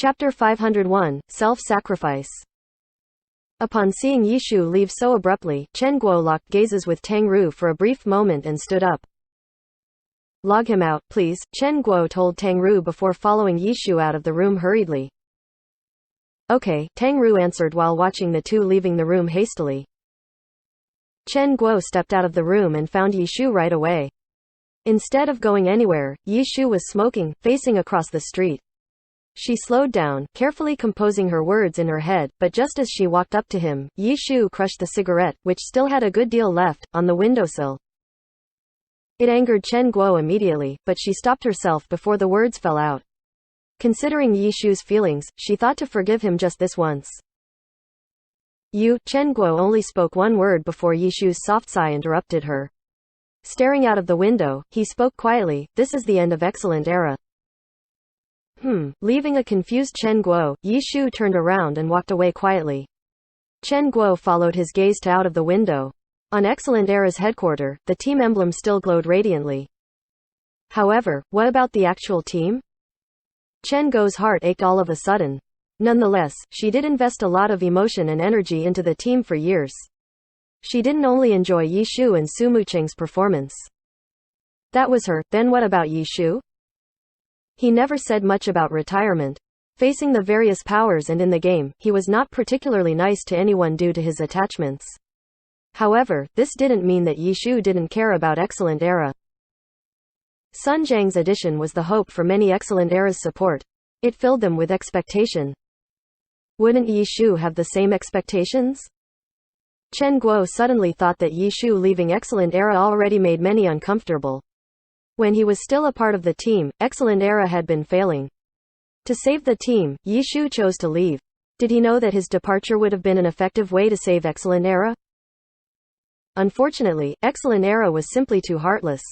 Chapter 501, Self-Sacrifice. Upon seeing Yishu leave so abruptly, Chen Guo locked gazes with Tang Ru for a brief moment and stood up. "Log him out, please," Chen Guo told Tang Ru before following Yishu out of the room hurriedly. "Okay," Tang Ru answered while watching the two leaving the room hastily. Chen Guo stepped out of the room and found Yishu right away. Instead of going anywhere, Yishu was smoking, facing across the street. She slowed down, carefully composing her words in her head, but just as she walked up to him, Yishu crushed the cigarette, which still had a good deal left, on the windowsill. It angered Chen Guo immediately, but she stopped herself before the words fell out. Considering Yishu's feelings, she thought to forgive him just this once. Chen Guo only spoke one word before Yishu's soft sigh interrupted her. Staring out of the window, he spoke quietly, "This is the end of Excellent Era." Leaving a confused Chen Guo, Yishu turned around and walked away quietly. Chen Guo followed his gaze to out of the window. On Excellent Era's headquarters, the team emblem still glowed radiantly. However, what about the actual team? Chen Guo's heart ached all of a sudden. Nonetheless, she did invest a lot of emotion and energy into the team for years. She didn't only enjoy Yishu and Su Mucheng's performance. That was her. Then what about Yishu? He never said much about retirement. Facing the various powers and in the game, he was not particularly nice to anyone due to his attachments. However, this didn't mean that Yishu didn't care about Excellent Era. Sun Jiang's addition was the hope for many Excellent Era's support. It filled them with expectation. Wouldn't Yishu have the same expectations? Chen Guo suddenly thought that Yishu leaving Excellent Era already made many uncomfortable. When he was still a part of the team, Excellent Era had been failing. To save the team, Yishu chose to leave. Did he know that his departure would have been an effective way to save Excellent Era? Unfortunately, Excellent Era was simply too heartless.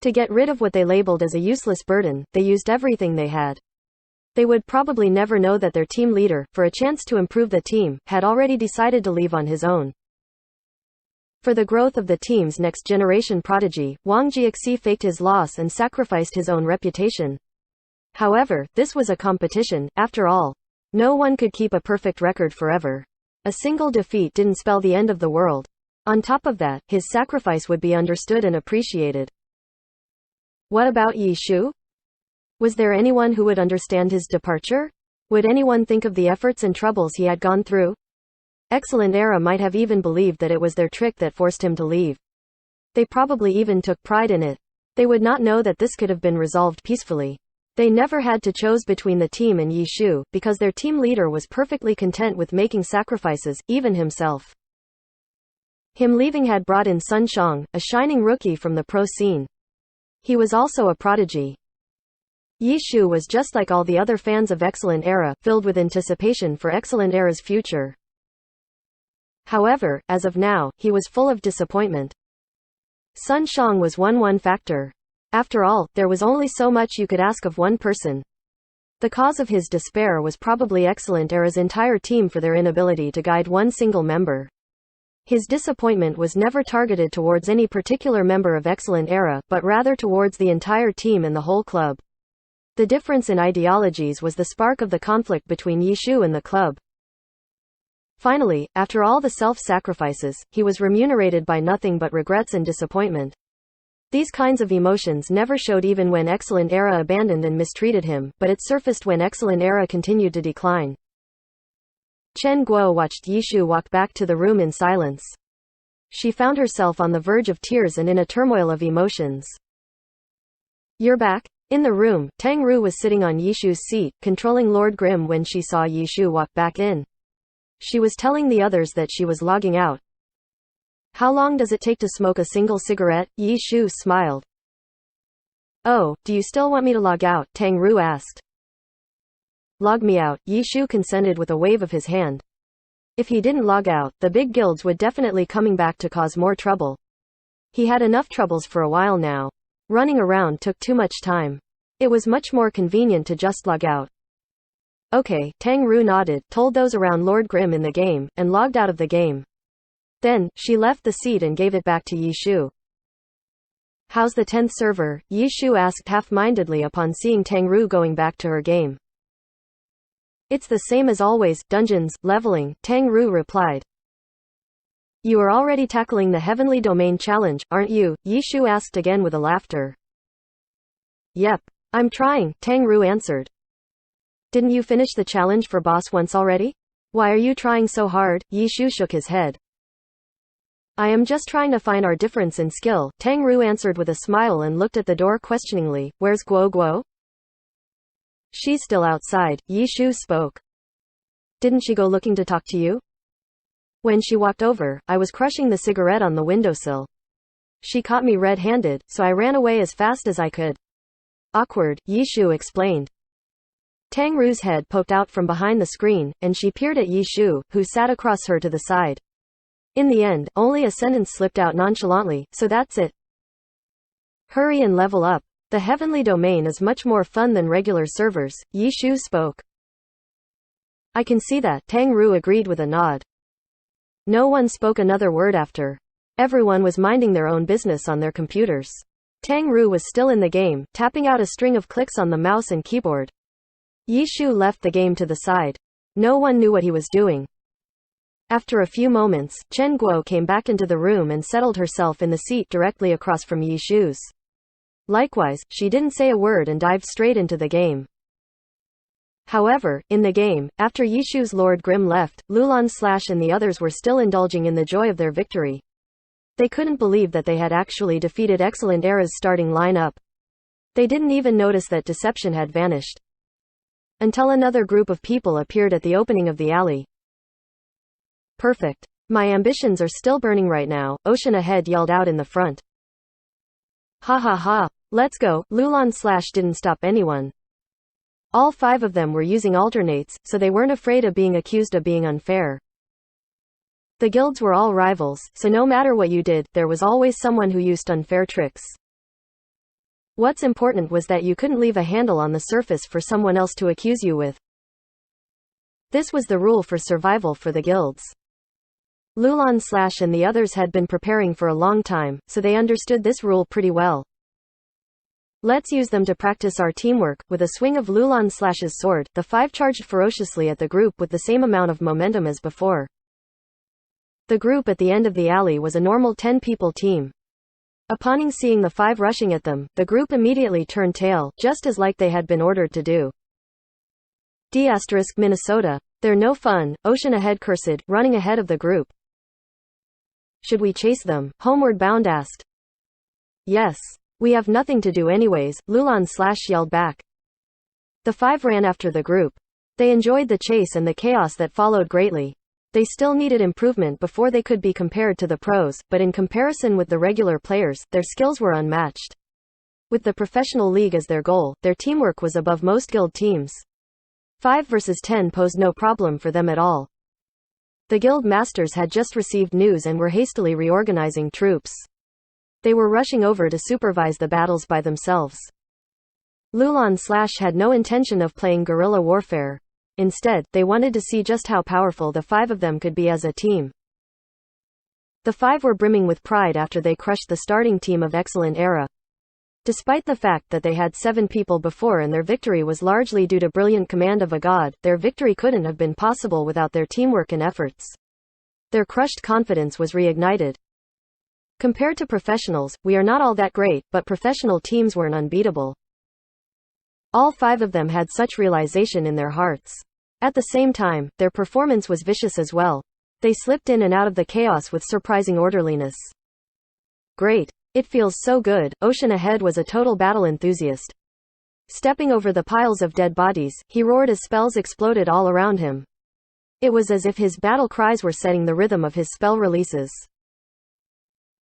To get rid of what they labeled as a useless burden, they used everything they had. They would probably never know that their team leader, for a chance to improve the team, had already decided to leave on his own. For the growth of the team's next generation prodigy, Wang Jiaxi faked his loss and sacrificed his own reputation. However, this was a competition, after all. No one could keep a perfect record forever. A single defeat didn't spell the end of the world. On top of that, his sacrifice would be understood and appreciated. What about Yishu? Was there anyone who would understand his departure? Would anyone think of the efforts and troubles he had gone through? Excellent Era might have even believed that it was their trick that forced him to leave. They probably even took pride in it. They would not know that this could have been resolved peacefully. They never had to choose between the team and Yishu, because their team leader was perfectly content with making sacrifices, even himself. Him leaving had brought in Sun Shang, a shining rookie from the pro scene. He was also a prodigy. Yishu was just like all the other fans of Excellent Era, filled with anticipation for Excellent Era's future. However, as of now, he was full of disappointment. Sun Shang was one factor. After all, there was only so much you could ask of one person. The cause of his despair was probably Excellent Era's entire team for their inability to guide one single member. His disappointment was never targeted towards any particular member of Excellent Era, but rather towards the entire team and the whole club. The difference in ideologies was the spark of the conflict between Yishu and the club. Finally, after all the self-sacrifices, he was remunerated by nothing but regrets and disappointment. These kinds of emotions never showed even when Excellent Era abandoned and mistreated him, but it surfaced when Excellent Era continued to decline. Chen Guo watched Yishu walk back to the room in silence. She found herself on the verge of tears and in a turmoil of emotions. "You're back?" In the room, Tang Ru was sitting on Yishu's seat, controlling Lord Grimm when she saw Yishu walk back in. She was telling the others that she was logging out. "How long does it take to smoke a single cigarette?" Yishu smiled. "Oh, do you still want me to log out?" Tang Ru asked. "Log me out," Yishu consented with a wave of his hand. If he didn't log out, the big guilds would definitely coming back to cause more trouble. He had enough troubles for a while now. Running around took too much time. It was much more convenient to just log out. Okay, Tang Ru nodded, told those around Lord Grimm in the game, and logged out of the game. Then, she left the seat and gave it back to Yishu. "How's the 10th server?" Yishu asked half-mindedly upon seeing Tang Ru going back to her game. It's the same as always, dungeons, leveling, Tang Ru replied. You are already tackling the Heavenly Domain challenge, aren't you? Yi Shu asked again with a laughter. Yep. I'm trying, Tang Ru answered. Didn't you finish the challenge for boss once already? Why are you trying so hard? Yi Shu shook his head. I am just trying to find our difference in skill, Tang Ru answered with a smile and looked at the door questioningly. Where's Guo Guo? She's still outside, Yi Shu spoke. Didn't she go looking to talk to you? When she walked over, I was crushing the cigarette on the windowsill. She caught me red-handed, so I ran away as fast as I could. Awkward, Yi Shu explained. Tang Ru's head poked out from behind the screen, and she peered at Yi Shu, who sat across her to the side. In the end, only a sentence slipped out nonchalantly, so that's it. Hurry and level up. The Heavenly Domain is much more fun than regular servers, Yi Shu spoke. I can see that, Tang Ru agreed with a nod. No one spoke another word after. Everyone was minding their own business on their computers. Tang Ru was still in the game, tapping out a string of clicks on the mouse and keyboard. Yi Shu left the game to the side. No one knew what he was doing. After a few moments, Chen Guo came back into the room and settled herself in the seat directly across from Yi Shu's. Likewise, she didn't say a word and dived straight into the game. However, in the game, after Yi Shu's Lord Grimm left, Lulan Slash and the others were still indulging in the joy of their victory. They couldn't believe that they had actually defeated Excellent Era's starting lineup. They didn't even notice that Deception had vanished. Until another group of people appeared at the opening of the alley. Perfect. My ambitions are still burning right now, Ocean Ahead yelled out in the front. Ha ha ha. Let's go. Lulan Slash didn't stop anyone. All 5 of them were using alternates, so they weren't afraid of being accused of being unfair. The guilds were all rivals, so no matter what you did, there was always someone who used unfair tricks. What's important was that you couldn't leave a handle on the surface for someone else to accuse you with. This was the rule for survival for the guilds. Lulan Slash and the others had been preparing for a long time, so they understood this rule pretty well. Let's use them to practice our teamwork. With a swing of Lulan Slash's sword, the 5 charged ferociously at the group with the same amount of momentum as before. The group at the end of the alley was a normal 10-people team. Upon seeing the 5 rushing at them, the group immediately turned tail, just as like they had been ordered to do. D** Minnesota. They're no fun, Ocean Ahead cursed, running ahead of the group. Should we chase them? Homeward Bound asked. Yes. We have nothing to do anyways, Lulan Slash yelled back. The 5 ran after the group. They enjoyed the chase and the chaos that followed greatly. They still needed improvement before they could be compared to the pros, but in comparison with the regular players, their skills were unmatched. With the professional league as their goal, their teamwork was above most guild teams. 5 versus 10 posed no problem for them at all. The guild masters had just received news and were hastily reorganizing troops. They were rushing over to supervise the battles by themselves. Lulan Slash had no intention of playing guerrilla warfare. Instead, they wanted to see just how powerful the 5 of them could be as a team. The 5 were brimming with pride after they crushed the starting team of Excellent Era. Despite the fact that they had 7 people before and their victory was largely due to brilliant command of a god, their victory couldn't have been possible without their teamwork and efforts. Their crushed confidence was reignited. Compared to professionals, we are not all that great, but professional teams weren't unbeatable. All 5 of them had such realization in their hearts. At the same time, their performance was vicious as well. They slipped in and out of the chaos with surprising orderliness. Great. It feels so good. Ocean Ahead was a total battle enthusiast. Stepping over the piles of dead bodies, he roared as spells exploded all around him. It was as if his battle cries were setting the rhythm of his spell releases.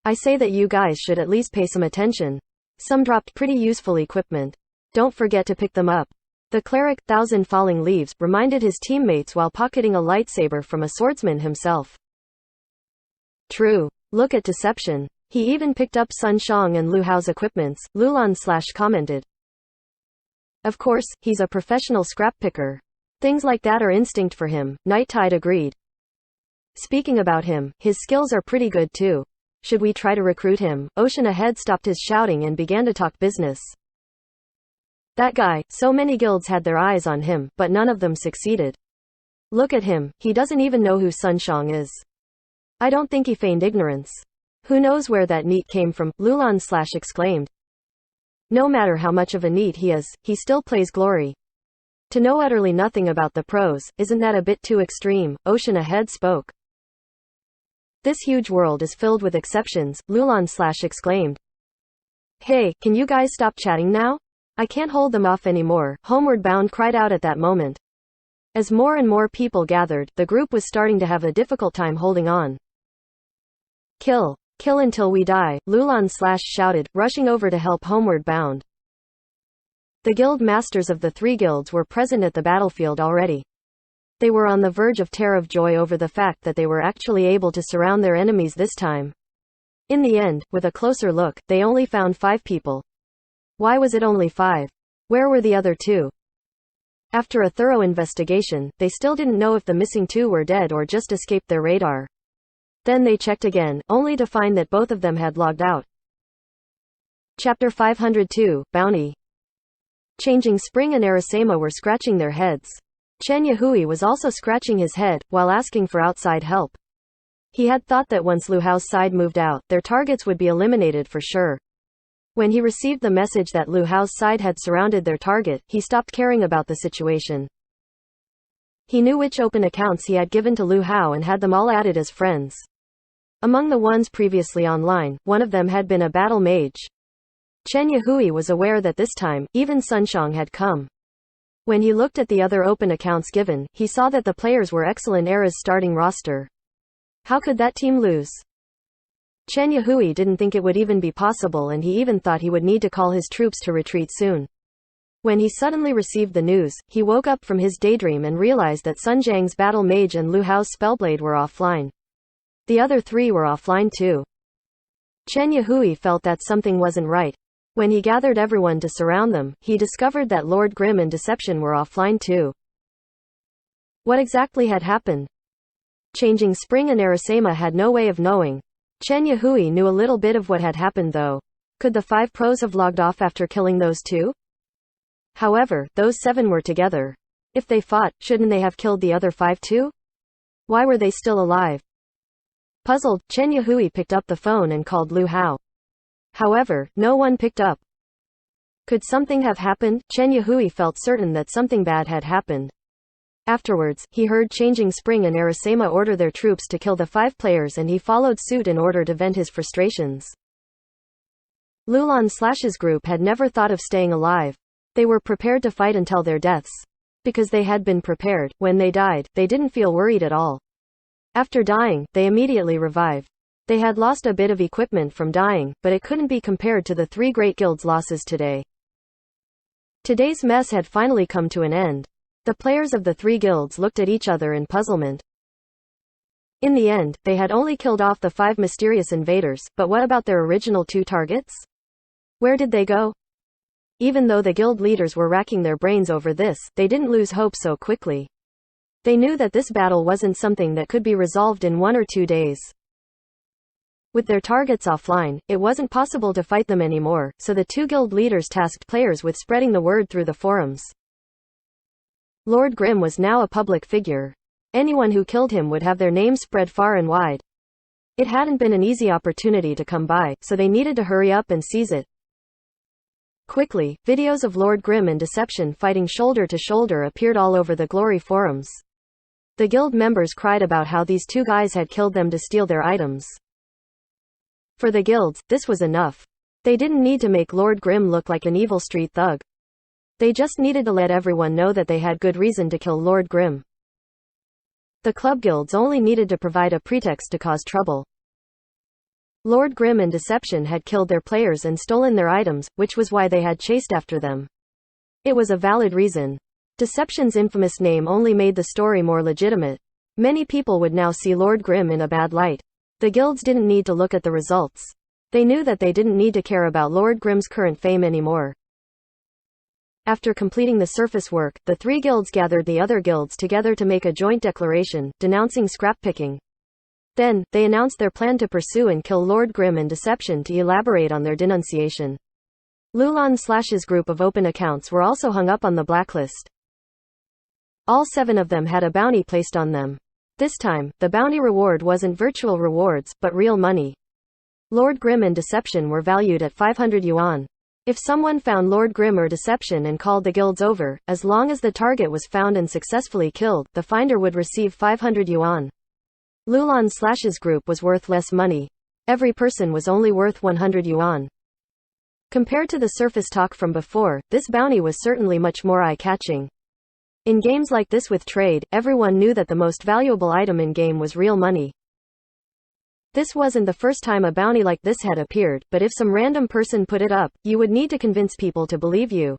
I say that you guys should at least pay some attention. Some dropped pretty useful equipment. Don't forget to pick them up. The cleric, Thousand Falling Leaves, reminded his teammates while pocketing a lightsaber from a swordsman himself. True. Look at Deception. He even picked up Sun Shang and Lu Hao's equipments, Lulan Slash commented. Of course, he's a professional scrap picker. Things like that are instinct for him, Night Tide agreed. Speaking about him, his skills are pretty good too. Should we try to recruit him? Ocean Ahead stopped his shouting and began to talk business. That guy, so many guilds had their eyes on him, but none of them succeeded. Look at him, he doesn't even know who Sun Shang is. I don't think he feigned ignorance. Who knows where that NEET came from, Lulan / exclaimed. No matter how much of a NEET he is, he still plays glory. To know utterly nothing about the pros, isn't that a bit too extreme? Ocean ahead spoke. This huge world is filled with exceptions, Lulan / exclaimed. Hey, can you guys stop chatting now? I can't hold them off anymore, Homeward Bound cried out at that moment. As more and more people gathered, the group was starting to have a difficult time holding on. Kill. Kill until we die, Lulan / shouted, rushing over to help Homeward Bound. The guild masters of the three guilds were present at the battlefield already. They were on the verge of tear of joy over the fact that they were actually able to surround their enemies this time. In the end, with a closer look, they only found 5 people. Why was it only 5? Where were the other 2? After a thorough investigation, they still didn't know if the missing 2 were dead or just escaped their radar. Then they checked again, only to find that both of them had logged out. Chapter 502, Bounty. Changing Spring and Arasema were scratching their heads. Chen Yahui was also scratching his head, while asking for outside help. He had thought that once Lu Hao's side moved out, their targets would be eliminated for sure. When he received the message that Lu Hao's side had surrounded their target, he stopped caring about the situation. He knew which open accounts he had given to Lu Hao and had them all added as friends. Among the ones previously online, one of them had been a battle mage. Chen Yahui was aware that this time, even Sun Shang had come. When he looked at the other open accounts given, he saw that the players were excellent Era's starting roster. How could that team lose? Chen Yahui didn't think it would even be possible, and he even thought he would need to call his troops to retreat soon. When he suddenly received the news, he woke up from his daydream and realized that Sun Zhang's battle mage and Lu Hao's spellblade were offline. The other 3 were offline too. Chen Yahui felt that something wasn't right. When he gathered everyone to surround them, he discovered that Lord Grimm and Deception were offline too. What exactly had happened? Changing Spring and Arasema had no way of knowing. Chen Yahui knew a little bit of what had happened though. Could the 5 pros have logged off after killing those 2? However, those 7 were together. If they fought, shouldn't they have killed the other 5 too? Why were they still alive? Puzzled, Chen Yahui picked up the phone and called Lu Hao. However, no one picked up. Could something have happened? Chen Yahui felt certain that something bad had happened. Afterwards, he heard Changing Spring and Arasema order their troops to kill the 5 players, and he followed suit in order to vent his frustrations. Lulan/'s group had never thought of staying alive. They were prepared to fight until their deaths. Because they had been prepared, when they died, they didn't feel worried at all. After dying, they immediately revived. They had lost a bit of equipment from dying, but it couldn't be compared to the 3 great guilds' losses today. Today's mess had finally come to an end. The players of the 3 guilds looked at each other in puzzlement. In the end, they had only killed off the 5 mysterious invaders, but what about their original 2 targets? Where did they go? Even though the guild leaders were racking their brains over this, they didn't lose hope so quickly. They knew that this battle wasn't something that could be resolved in 1 or 2 days. With their targets offline, it wasn't possible to fight them anymore, so the 2 guild leaders tasked players with spreading the word through the forums. Lord Grimm was now a public figure. Anyone who killed him would have their name spread far and wide. It hadn't been an easy opportunity to come by, so they needed to hurry up and seize it. Quickly, videos of Lord Grimm and Deception fighting shoulder to shoulder appeared all over the Glory forums. The guild members cried about how these 2 guys had killed them to steal their items. For the guilds, this was enough. They didn't need to make Lord Grimm look like an evil street thug. They just needed to let everyone know that they had good reason to kill Lord Grimm. The club guilds only needed to provide a pretext to cause trouble. Lord Grimm and Deception had killed their players and stolen their items, which was why they had chased after them. It was a valid reason. Deception's infamous name only made the story more legitimate. Many people would now see Lord Grimm in a bad light. The guilds didn't need to look at the results. They knew that they didn't need to care about Lord Grimm's current fame anymore. After completing the surface work, the 3 guilds gathered the other guilds together to make a joint declaration, denouncing scrap-picking. Then, they announced their plan to pursue and kill Lord Grimm and Deception to elaborate on their denunciation. Lulan/'s group of open accounts were also hung up on the blacklist. All 7 of them had a bounty placed on them. This time, the bounty reward wasn't virtual rewards, but real money. Lord Grimm and Deception were valued at 500 yuan. If someone found Lord Grimm or Deception and called the guilds over, as long as the target was found and successfully killed, the finder would receive 500 yuan. Lulan/'s group was worth less money. Every person was only worth 100 yuan. Compared to the surface talk from before, this bounty was certainly much more eye-catching. In games like this with trade, everyone knew that the most valuable item in-game was real money. This wasn't the first time a bounty like this had appeared, but if some random person put it up, you would need to convince people to believe you.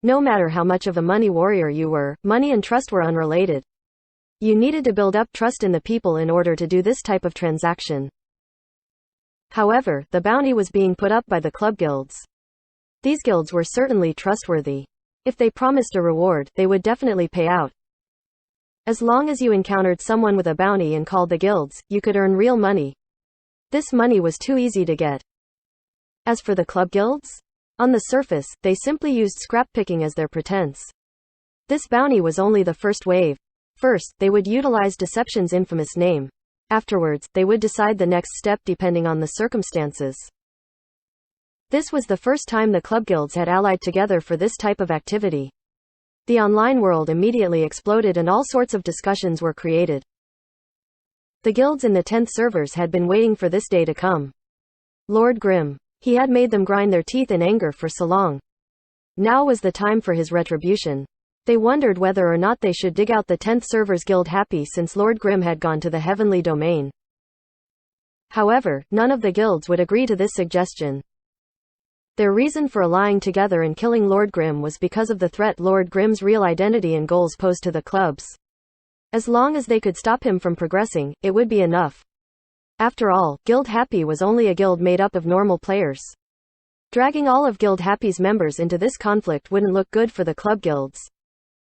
No matter how much of a money warrior you were, money and trust were unrelated. You needed to build up trust in the people in order to do this type of transaction. However, the bounty was being put up by the club guilds. These guilds were certainly trustworthy. If they promised a reward, they would definitely pay out. As long as you encountered someone with a bounty and called the guilds, you could earn real money. This money was too easy to get. As for the club guilds? On the surface, they simply used scrap picking as their pretense. This bounty was only the first wave. First, they would utilize Deception's infamous name. Afterwards, they would decide the next step depending on the circumstances. This was the first time the club guilds had allied together for this type of activity. The online world immediately exploded and all sorts of discussions were created. The guilds in the 10th servers had been waiting for this day to come. Lord Grimm. He had made them grind their teeth in anger for so long. Now was the time for his retribution. They wondered whether or not they should dig out the 10th server's guild happy since Lord Grimm had gone to the heavenly domain. However, none of the guilds would agree to this suggestion. Their reason for allying together and killing Lord Grimm was because of the threat Lord Grimm's real identity and goals posed to the clubs. As long as they could stop him from progressing, it would be enough. After all, Guild Happy was only a guild made up of normal players. Dragging all of Guild Happy's members into this conflict wouldn't look good for the club guilds.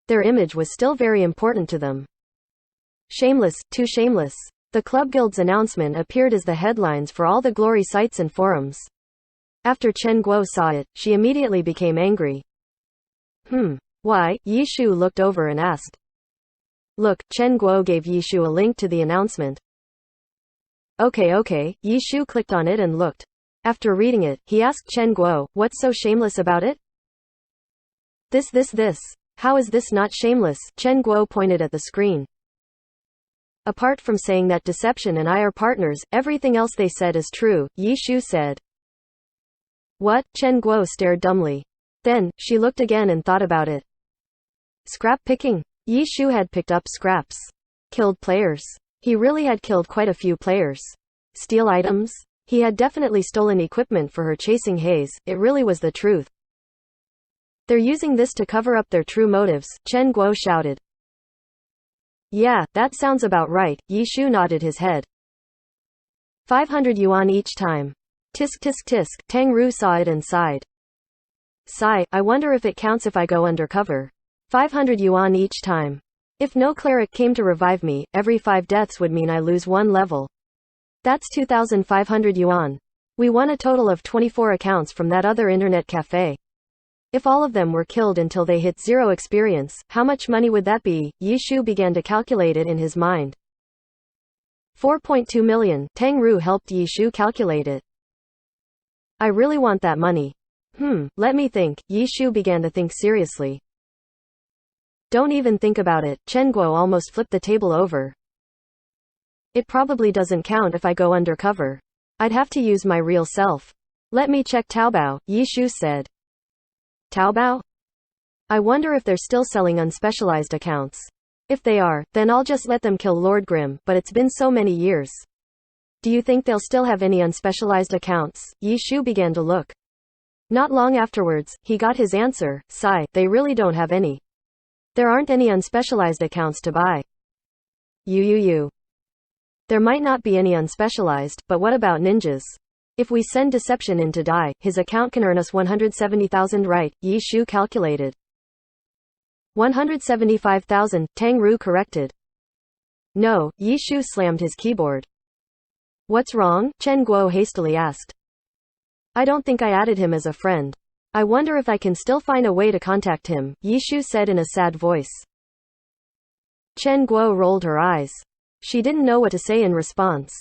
Their image was still very important to them. Shameless, too shameless. The club guild's announcement appeared as the headlines for all the glory sites and forums. After Chen Guo saw it, she immediately became angry. Why? Yi Shu looked over and asked. Look, Chen Guo gave Yi Shu a link to the announcement. Okay, Yi Shu clicked on it and looked. After reading it, he asked Chen Guo, what's so shameless about it? This. How is this not shameless? Chen Guo pointed at the screen. Apart from saying that Deception and I are partners, everything else they said is true, Yi Shu said. What? Chen Guo stared dumbly. Then, she looked again and thought about it. Scrap picking? Yi Shu had picked up scraps. Killed players. He really had killed quite a few players. Steal items? He had definitely stolen equipment for her chasing haze, it really was the truth. They're using this to cover up their true motives, Chen Guo shouted. Yeah, that sounds about right, Yi Shu nodded his head. 500 yuan each time. Tisk tisk tisk, Tang Ru saw it and sighed. Sigh, I wonder if it counts if I go undercover. 500 yuan each time. If no cleric came to revive me, every 5 deaths would mean I lose 1 level. That's 2,500 yuan. We won a total of 24 accounts from that other internet cafe. If all of them were killed until they hit 0 experience, how much money would that be? Yi Shu began to calculate it in his mind. 4.2 million, Tang Ru helped Yi Shu calculate it. I really want that money. Let me think, Yi Shu began to think seriously. Don't even think about it, Chen Guo almost flipped the table over. It probably doesn't count if I go undercover. I'd have to use my real self. Let me check Taobao, Yi Shu said. Taobao? I wonder if they're still selling unspecialized accounts. If they are, then I'll just let them kill Lord Grimm, but it's been so many years. Do you think they'll still have any unspecialized accounts? Yi Shu began to look. Not long afterwards, he got his answer, sigh, they really don't have any. There aren't any unspecialized accounts to buy. There might not be any unspecialized, but what about ninjas? If we send Deception in to die, his account can earn us 170,000 right, Yi Shu calculated. 175,000, Tang Ru corrected. No, Yi Shu slammed his keyboard. What's wrong? Chen Guo hastily asked. I don't think I added him as a friend. I wonder if I can still find a way to contact him, Yi Shu said in a sad voice. Chen Guo rolled her eyes. She didn't know what to say in response.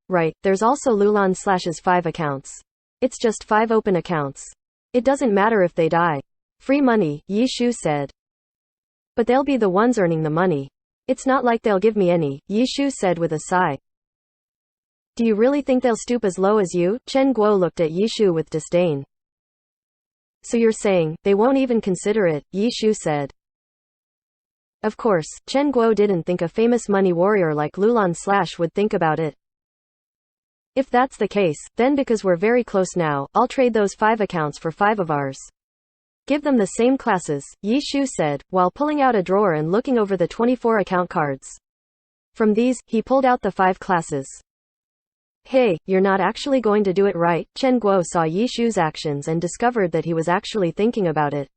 Right, there's also Lulan/'s 5 accounts. It's just 5 open accounts. It doesn't matter if they die. Free money, Yi Shu said. But they'll be the ones earning the money. It's not like they'll give me any, Yi Shu said with a sigh. Do you really think they'll stoop as low as you? Chen Guo looked at Yi Shu with disdain. So you're saying, they won't even consider it, Yi Shu said. Of course, Chen Guo didn't think a famous money warrior like Lulan/ would think about it. If that's the case, then because we're very close now, I'll trade those 5 accounts for 5 of ours. Give them the same classes, Yi Shu said, while pulling out a drawer and looking over the 24 account cards. From these, he pulled out the 5 classes. Hey, you're not actually going to do it, right? Chen Guo saw Yi Shu's actions and discovered that he was actually thinking about it.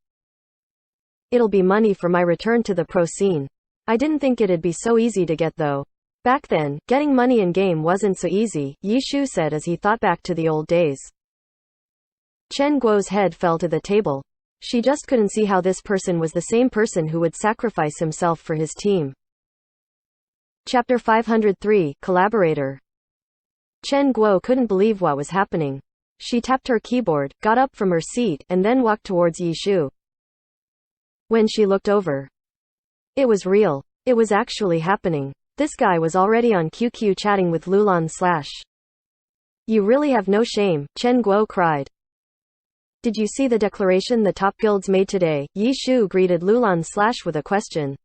It'll be money for my return to the pro scene. I didn't think it'd be so easy to get though. Back then, getting money in game wasn't so easy, Yi Shu said as he thought back to the old days. Chen Guo's head fell to the table. She just couldn't see how this person was the same person who would sacrifice himself for his team. Chapter 503, Collaborator. Chen Guo couldn't believe what was happening. She tapped her keyboard, got up from her seat, and then walked towards Yi Shu. When she looked over, it was real. It was actually happening. This guy was already on QQ chatting with Lulan/. You really have no shame, Chen Guo cried. Did you see the declaration the top guilds made today? Yi Shu greeted Lulan/ with a question.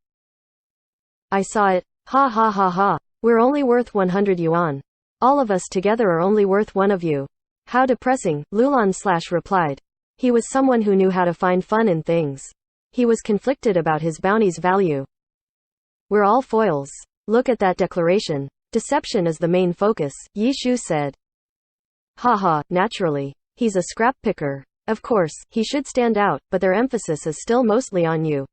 I saw it. Ha ha ha ha. We're only worth 100 yuan. All of us together are only worth 1 of you. How depressing, Lulan/ replied. He was someone who knew how to find fun in things. He was conflicted about his bounty's value. We're all foils. Look at that declaration. Deception is the main focus, Yi Shu said. Haha, naturally. He's a scrap picker. Of course, he should stand out, but their emphasis is still mostly on you.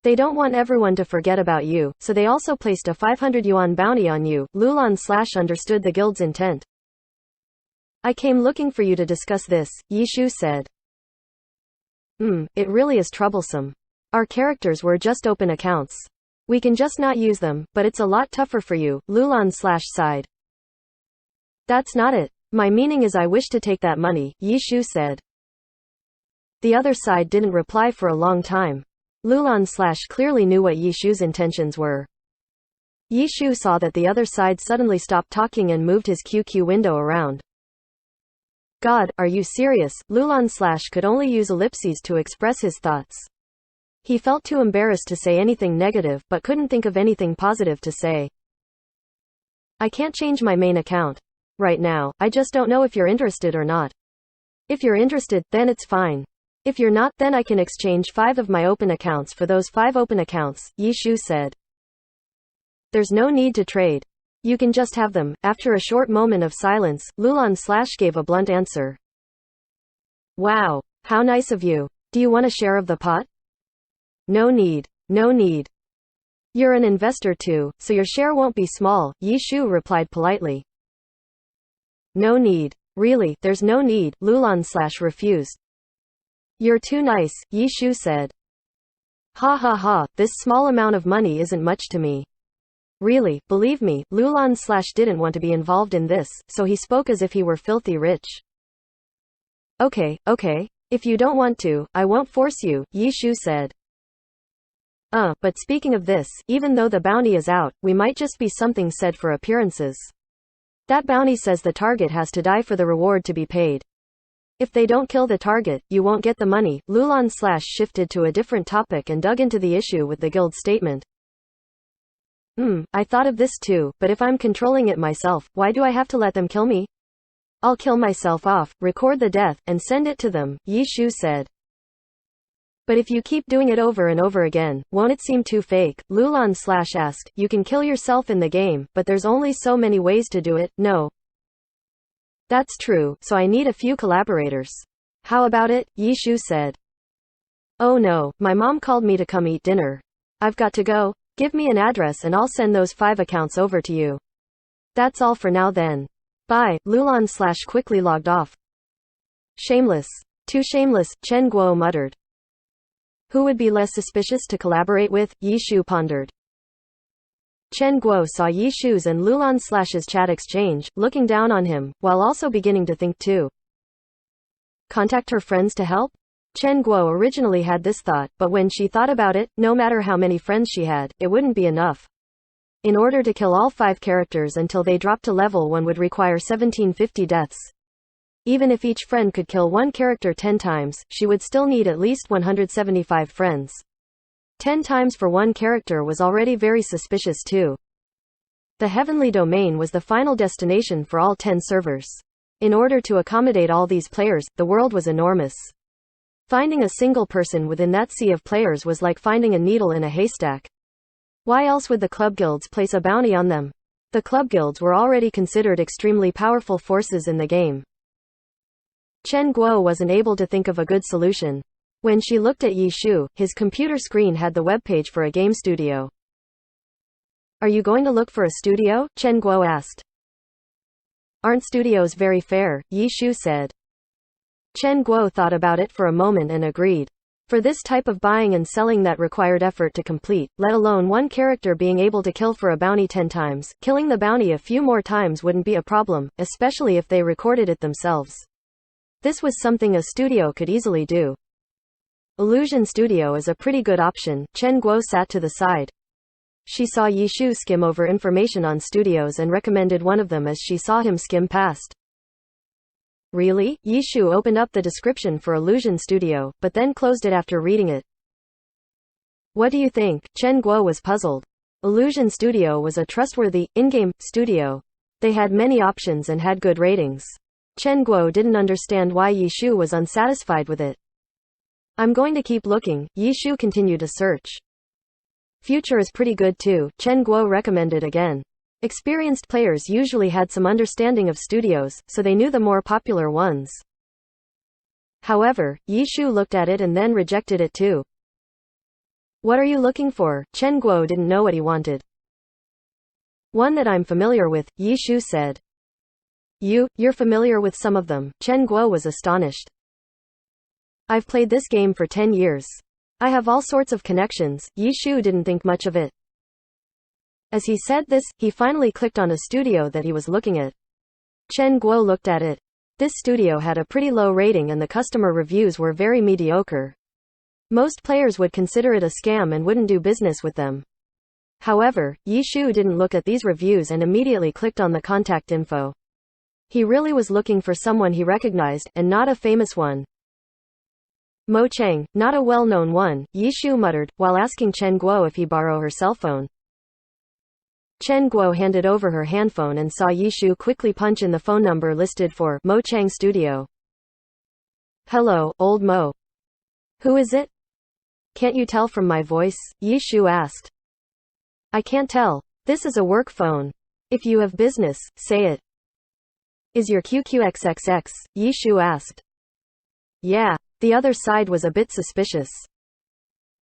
They don't want everyone to forget about you, so they also placed a 500 yuan bounty on you. Lulan/ understood the guild's intent. I came looking for you to discuss this, Yi Shu said. It really is troublesome. Our characters were just open accounts. We can just not use them, but it's a lot tougher for you, Lulan/ sighed. That's not it. My meaning is I wish to take that money, Yi Shu said. The other side didn't reply for a long time. Lulan/ clearly knew what Yi Shu's intentions were. Yi Shu saw that the other side suddenly stopped talking and moved his QQ window around. God, are you serious? Lulan/ could only use ellipses to express his thoughts. He felt too embarrassed to say anything negative, but couldn't think of anything positive to say. I can't change my main account. Right now, I just don't know if you're interested or not. If you're interested, then it's fine. If you're not, then I can exchange 5 of my open accounts for those 5 open accounts, Yi Shu said. There's no need to trade. You can just have them. After a short moment of silence, Lulan/ gave a blunt answer. Wow. How nice of you. Do you want a share of the pot? No need. No need. You're an investor too, so your share won't be small, Yi Shu replied politely. No need. Really, there's no need, Lulan/ refused. You're too nice, Yi Shu said. Ha ha ha, this small amount of money isn't much to me. Really, believe me, Lulan/ didn't want to be involved in this, so he spoke as if he were filthy rich. Okay. If you don't want to, I won't force you, Yi Shu said. But speaking of this, even though the bounty is out, we might just be something said for appearances. That bounty says the target has to die for the reward to be paid. If they don't kill the target, you won't get the money. Lulan/ shifted to a different topic and dug into the issue with the guild statement. I thought of this too, but if I'm controlling it myself, why do I have to let them kill me? I'll kill myself off, record the death, and send it to them, Yi Shu said. But if you keep doing it over and over again, won't it seem too fake? Lulan/ asked. You can kill yourself in the game, but there's only so many ways to do it, no? That's true, so I need a few collaborators. How about it? Yi Shu said. Oh no, my mom called me to come eat dinner. I've got to go. Give me an address and I'll send those 5 accounts over to you. That's all for now then. Bye. Lulan/ quickly logged off. Shameless. Too shameless, Chen Guo muttered. Who would be less suspicious to collaborate with? Yi Shu pondered. Chen Guo saw Yi Shu's and Lulan/'s chat exchange, looking down on him, while also beginning to think too. Contact her friends to help? Chen Guo originally had this thought, but when she thought about it, no matter how many friends she had, it wouldn't be enough. In order to kill all 5 characters until they dropped to level 1 would require 1750 deaths. Even if each friend could kill one character 10 times, she would still need at least 175 friends. 10 times for one character was already very suspicious too. The heavenly domain was the final destination for all 10 servers. In order to accommodate all these players, the world was enormous. Finding a single person within that sea of players was like finding a needle in a haystack. Why else would the club guilds place a bounty on them? The club guilds were already considered extremely powerful forces in the game. Chen Guo wasn't able to think of a good solution. When she looked at Yi Shu, his computer screen had the webpage for a game studio. Are you going to look for a studio? Chen Guo asked. Aren't studios very fair? Yi Shu said. Chen Guo thought about it for a moment and agreed. For this type of buying and selling that required effort to complete, let alone one character being able to kill for a bounty 10 times, killing the bounty a few more times wouldn't be a problem, especially if they recorded it themselves. This was something a studio could easily do. Illusion Studio is a pretty good option. Chen Guo sat to the side. She saw Yi Shu skim over information on studios and recommended one of them as she saw him skim past. Really? Yi Shu opened up the description for Illusion Studio, but then closed it after reading it. What do you think? Chen Guo was puzzled. Illusion Studio was a trustworthy, in-game studio. They had many options and had good ratings. Chen Guo didn't understand why Yi Shu was unsatisfied with it. I'm going to keep looking. Yi Shu continued to search. Future is pretty good too, Chen Guo recommended again. Experienced players usually had some understanding of studios, so they knew the more popular ones. However, Yi Shu looked at it and then rejected it too. What are you looking for? Chen Guo didn't know what he wanted. One that I'm familiar with, Yi Shu said. You're familiar with some of them. Chen Guo was astonished. I've played this game for 10 years. I have all sorts of connections. Yi Shu didn't think much of it. As he said this, he finally clicked on a studio that he was looking at. Chen Guo looked at it. This studio had a pretty low rating and the customer reviews were very mediocre. Most players would consider it a scam and wouldn't do business with them. However, Yi Shu didn't look at these reviews and immediately clicked on the contact info. He really was looking for someone he recognized, and not a famous one. Mo Chang, not a well-known one, Yi Shu muttered, while asking Chen Guo if he borrow her cell phone. Chen Guo handed over her handphone and saw Yi Shu quickly punch in the phone number listed for Mo Chang Studio. Hello, old Mo. Who is it? Can't you tell from my voice? Yi Shu asked. I can't tell. This is a work phone. If you have business, say it. Is your QQXXX? Yi Shu asked. Yeah. The other side was a bit suspicious.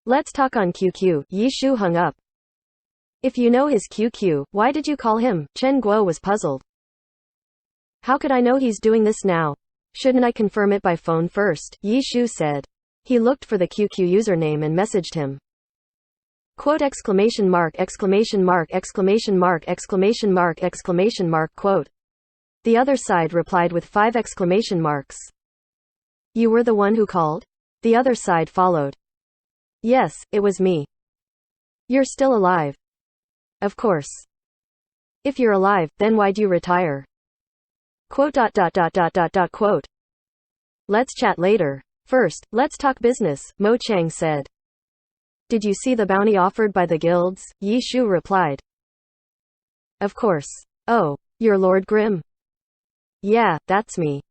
Let's talk on QQ. Yi Shu hung up. If you know his QQ, why did you call him? Chen Guo was puzzled. How could I know he's doing this now? Shouldn't I confirm it by phone first? Yi Shu said. He looked for the QQ username and messaged him. Quote exclamation mark exclamation mark exclamation mark exclamation mark exclamation mark quote. The other side replied with 5 exclamation marks. You were the one who called? The other side followed. Yes, it was me. You're still alive. Of course. If you're alive, then why'd you retire? Quote. Quote. Let's chat later. First, let's talk business, Mo Chang said. Did you see the bounty offered by the guilds? Yi Shu replied. Of course. Oh, you're Lord Grimm? Yeah, that's me.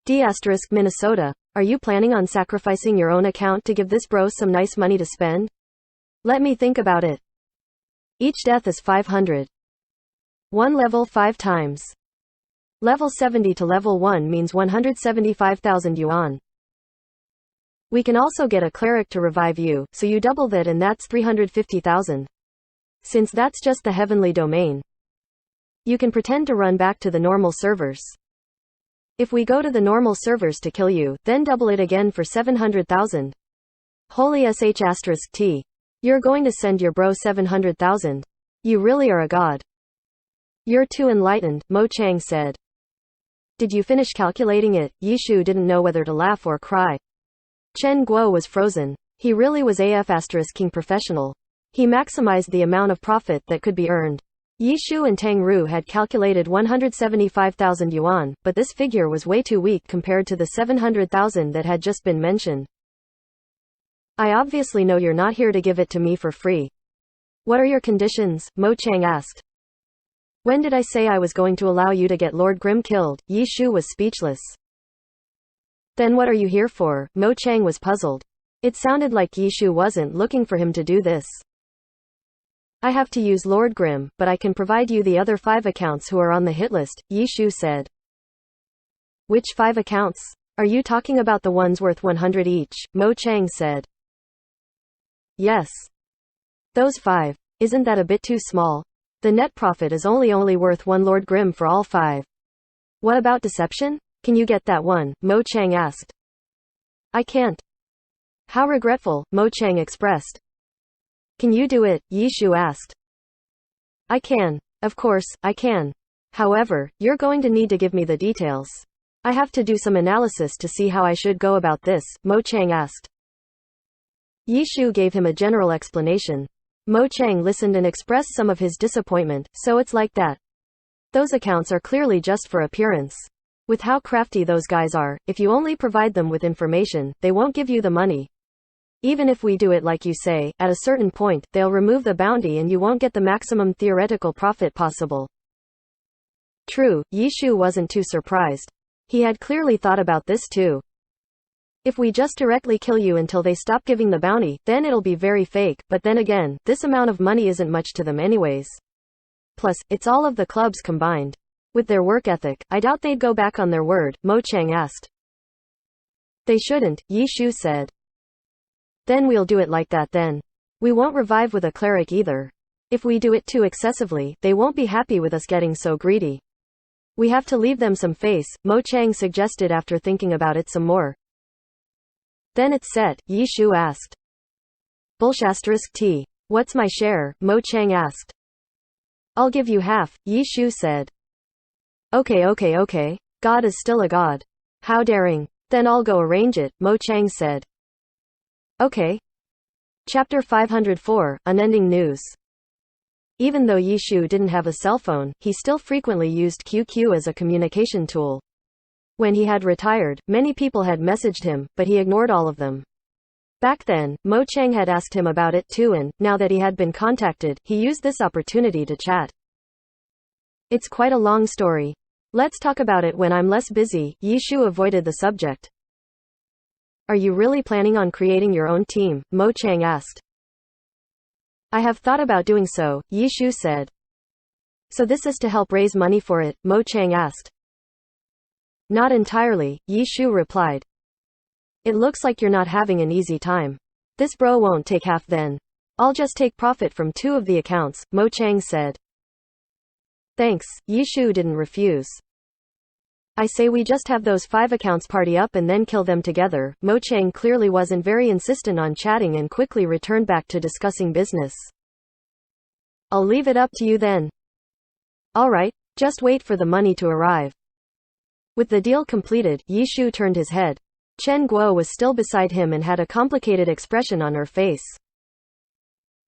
D** Minnesota. Are you planning on sacrificing your own account to give this bro some nice money to spend? Let me think about it. Each death is 500. One level 5 times. Level 70 to level 1 means 175,000 yuan. We can also get a cleric to revive you, so you double that and that's 350,000. Since that's just the heavenly domain. You can pretend to run back to the normal servers. If we go to the normal servers to kill you, then double it again for 700,000. Holy sh*t. You're going to send your bro 700,000. You really are a god. You're too enlightened, Mo Chang said. Did you finish calculating it? Yishu didn't know whether to laugh or cry. Chen Guo was frozen. He really was king professional. He maximized the amount of profit that could be earned. Yishu and Tang Ru had calculated 175,000 yuan, but this figure was way too weak compared to the 700,000 that had just been mentioned. I obviously know you're not here to give it to me for free. What are your conditions? Mo Chang asked. When did I say I was going to allow you to get Lord Grimm killed? Yishu was speechless. Then what are you here for? Mo Chang was puzzled. It sounded like Yishu wasn't looking for him to do this. I have to use Lord Grimm, but I can provide you the other 5 accounts who are on the hit list, Yishu said. Which 5 accounts? Are you talking about the ones worth 100 each? Mo Chang said. Yes. Those 5. Isn't that a bit too small? The net profit is only worth 1 Lord Grimm for all 5. What about deception? Can you get that one? Mo Chang asked. I can't. How regretful, Mo Chang expressed. Can you do it? Yishu asked. I can. Of course, I can. However, you're going to need to give me the details. I have to do some analysis to see how I should go about this, Mo Chang asked. Yishu gave him a general explanation. Mo Chang listened and expressed some of his disappointment. So it's like that. Those accounts are clearly just for appearance. With how crafty those guys are, if you only provide them with information, they won't give you the money. Even if we do it like you say, at a certain point, they'll remove the bounty and you won't get the maximum theoretical profit possible. True, Yishu wasn't too surprised. He had clearly thought about this too. If we just directly kill you until they stop giving the bounty, then it'll be very fake, but then again, this amount of money isn't much to them anyways. Plus, it's all of the clubs combined. With their work ethic, I doubt they'd go back on their word, Mo Chang asked. They shouldn't, Yishu said. Then we'll do it like that then. We won't revive with a cleric either. If we do it too excessively, they won't be happy with us getting so greedy. We have to leave them some face, Mo Chang suggested after thinking about it some more. Then it's set, Yishu asked. Bullsh*t. What's my share? Mo Chang asked. I'll give you half, Yishu said. Okay. God is still a god. How daring. Then I'll go arrange it, Mo Chang said. Okay. Chapter 504, Unending News. Even though Yishu didn't have a cell phone, he still frequently used QQ as a communication tool. When he had retired, many people had messaged him, but he ignored all of them. Back then, Mo Chang had asked him about it too, and, now that he had been contacted, he used this opportunity to chat. It's quite a long story. Let's talk about it when I'm less busy. Yishu avoided the subject. Are you really planning on creating your own team? Mo Chang asked. I have thought about doing so, Yishu said. So this is to help raise money for it? Mo Chang asked. Not entirely, Yishu replied. It looks like you're not having an easy time. This bro won't take half then. I'll just take profit from 2 of the accounts, Mo Chang said. Thanks, Yishu didn't refuse. I say we just have those 5 accounts party up and then kill them together. Mo Chang clearly wasn't very insistent on chatting and quickly returned back to discussing business. I'll leave it up to you then. Alright, just wait for the money to arrive. With the deal completed, Yishu turned his head. Chen Guo was still beside him and had a complicated expression on her face.